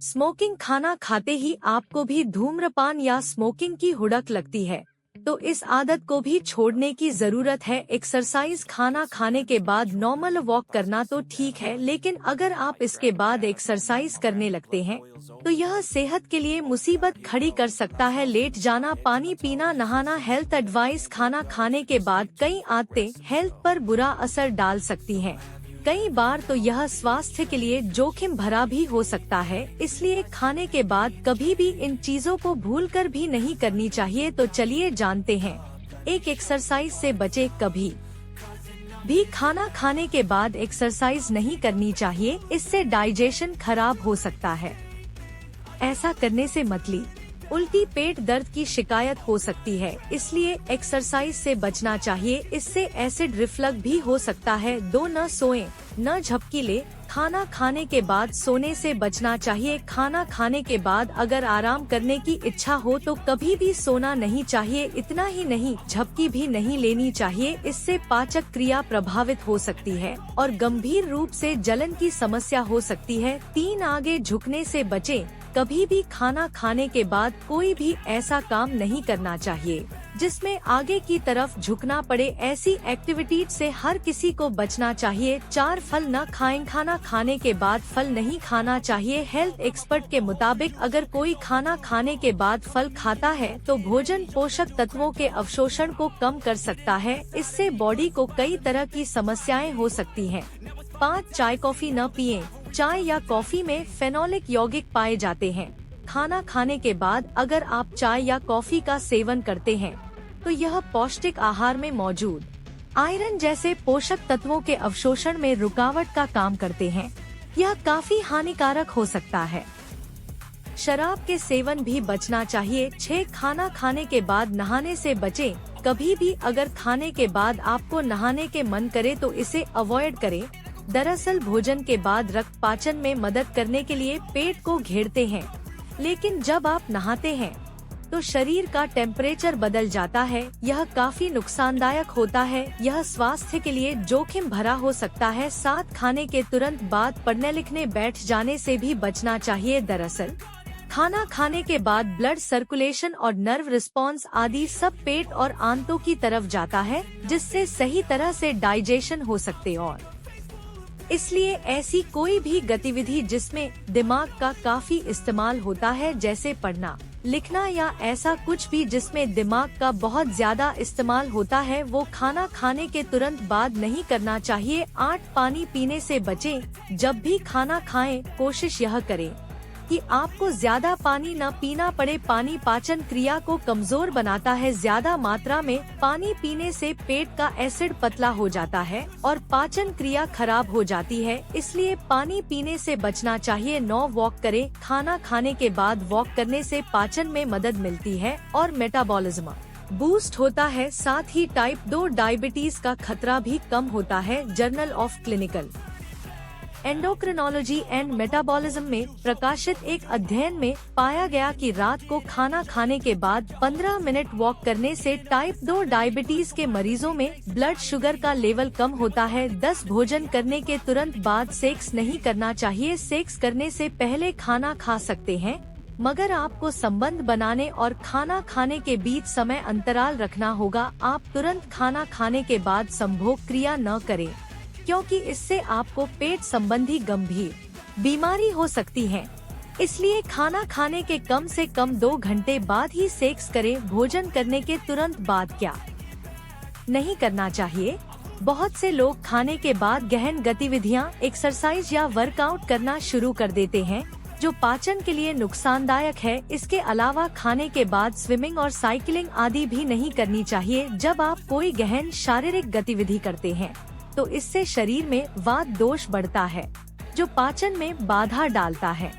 Smoking खाना खाते ही आपको भी धूम्रपान या स्मोकिंग की हुड़क लगती है, तो इस आदत को भी छोड़ने की जरूरत है। एक्सरसाइज खाना खाने के बाद नॉर्मल वॉक करना तो ठीक है, लेकिन अगर आप इसके बाद एक्सरसाइज करने लगते हैं तो यह सेहत के लिए मुसीबत खड़ी कर सकता है। लेट जाना, पानी पीना, नहाना, हेल्थ एडवाइस खाना खाने के बाद कई आदतें हेल्थ पर बुरा असर डाल सकती हैं। कई बार तो यह स्वास्थ्य के लिए जोखिम भरा भी हो सकता है, इसलिए खाने के बाद कभी भी इन चीजों को भूलकर भी नहीं करनी चाहिए। तो चलिए जानते हैं, एक एक्सरसाइज से बचे। कभी भी खाना खाने के बाद एक्सरसाइज नहीं करनी चाहिए, इससे डाइजेशन खराब हो सकता है। ऐसा करने से मतली, उल्टी, पेट दर्द की शिकायत हो सकती है, इसलिए एक्सरसाइज से बचना चाहिए। इससे एसिड रिफ्लक्स भी हो सकता है। 2 न सोएं, न झपकी ले। खाना खाने के बाद सोने से बचना चाहिए। खाना खाने के बाद अगर आराम करने की इच्छा हो तो कभी भी सोना नहीं चाहिए। इतना ही नहीं, झपकी भी नहीं लेनी चाहिए, इससे पाचक क्रिया प्रभावित हो सकती है और गंभीर रूप से जलन की समस्या हो सकती है। 3 आगे झुकने से बचें। कभी भी खाना खाने के बाद कोई भी ऐसा काम नहीं करना चाहिए जिसमें आगे की तरफ झुकना पड़े। ऐसी एक्टिविटीज से हर किसी को बचना चाहिए। 4 फल न खाएं। खाना खाने के बाद फल नहीं खाना चाहिए। हेल्थ एक्सपर्ट के मुताबिक अगर कोई खाना खाने के बाद फल खाता है तो भोजन पोषक तत्वों के अवशोषण को कम कर सकता है। इससे बॉडी को कई तरह की समस्याएं हो सकती हैं। 5 चाय कॉफी न पिएं। चाय या कॉफी में फेनोलिक यौगिक पाए जाते हैं। खाना खाने के बाद अगर आप चाय या कॉफी का सेवन करते हैं तो यह पौष्टिक आहार में मौजूद आयरन जैसे पोषक तत्वों के अवशोषण में रुकावट का काम करते हैं। यह काफी हानिकारक हो सकता है। शराब के सेवन भी बचना चाहिए। 6 खाना खाने के बाद नहाने से बचें। कभी भी अगर खाने के बाद आपको नहाने के मन करे तो इसे अवॉइड करें। दरअसल भोजन के बाद रक्त पाचन में मदद करने के लिए पेट को घेरते हैं, लेकिन जब आप नहाते हैं तो शरीर का टेम्परेचर बदल जाता है। यह काफी नुकसानदायक होता है। यह स्वास्थ्य के लिए जोखिम भरा हो सकता है। 7 खाने के तुरंत बाद पढ़ने लिखने बैठ जाने से भी बचना चाहिए। दरअसल खाना खाने के बाद ब्लड सर्कुलेशन और नर्व रिस्पॉन्स आदि सब पेट और आंतों की तरफ जाता है, जिससे सही तरह से डाइजेशन हो सकते और इसलिए ऐसी कोई भी गतिविधि जिसमें दिमाग का काफी इस्तेमाल होता है, जैसे पढ़ना, लिखना या ऐसा कुछ भी जिसमें दिमाग का बहुत ज्यादा इस्तेमाल होता है, वो खाना खाने के तुरंत बाद नहीं करना चाहिए। 8 पानी पीने से बचें। जब भी खाना खाएं, कोशिश यह करें कि आपको ज्यादा पानी न पीना पड़े। पानी पाचन क्रिया को कमजोर बनाता है। ज्यादा मात्रा में पानी पीने से पेट का एसिड पतला हो जाता है और पाचन क्रिया खराब हो जाती है, इसलिए पानी पीने से बचना चाहिए। 9 वॉक करें। खाना खाने के बाद वॉक करने से पाचन में मदद मिलती है और मेटाबॉलिज्म बूस्ट होता है। साथ ही टाइप 2 डायबिटीज का खतरा भी कम होता है। Journal of clinical endocrinology and metabolism में प्रकाशित एक अध्ययन में पाया गया कि रात को खाना खाने के बाद 15 मिनट वॉक करने से टाइप 2 डायबिटीज के मरीजों में ब्लड शुगर का लेवल कम होता है। 10 भोजन करने के तुरंत बाद सेक्स नहीं करना चाहिए। सेक्स करने से पहले खाना खा सकते हैं, मगर आपको संबंध बनाने और खाना खाने के बीच समय अंतराल रखना होगा। आप तुरंत खाना खाने के बाद संभोग क्रिया न करें, क्योंकि इससे आपको पेट संबंधी गंभीर बीमारी हो सकती है। इसलिए खाना खाने के कम से कम 2 घंटे बाद ही सेक्स करें। भोजन करने के तुरंत बाद क्या नहीं करना चाहिए? बहुत से लोग खाने के बाद गहन गतिविधियां, एक्सरसाइज या वर्कआउट करना शुरू कर देते हैं, जो पाचन के लिए नुकसानदायक है। इसके अलावा खाने के बाद स्विमिंग और साइकिलिंग आदि भी नहीं करनी चाहिए। जब आप कोई गहन शारीरिक गतिविधि करते हैं तो इससे शरीर में वात दोष बढ़ता है, जो पाचन में बाधा डालता है।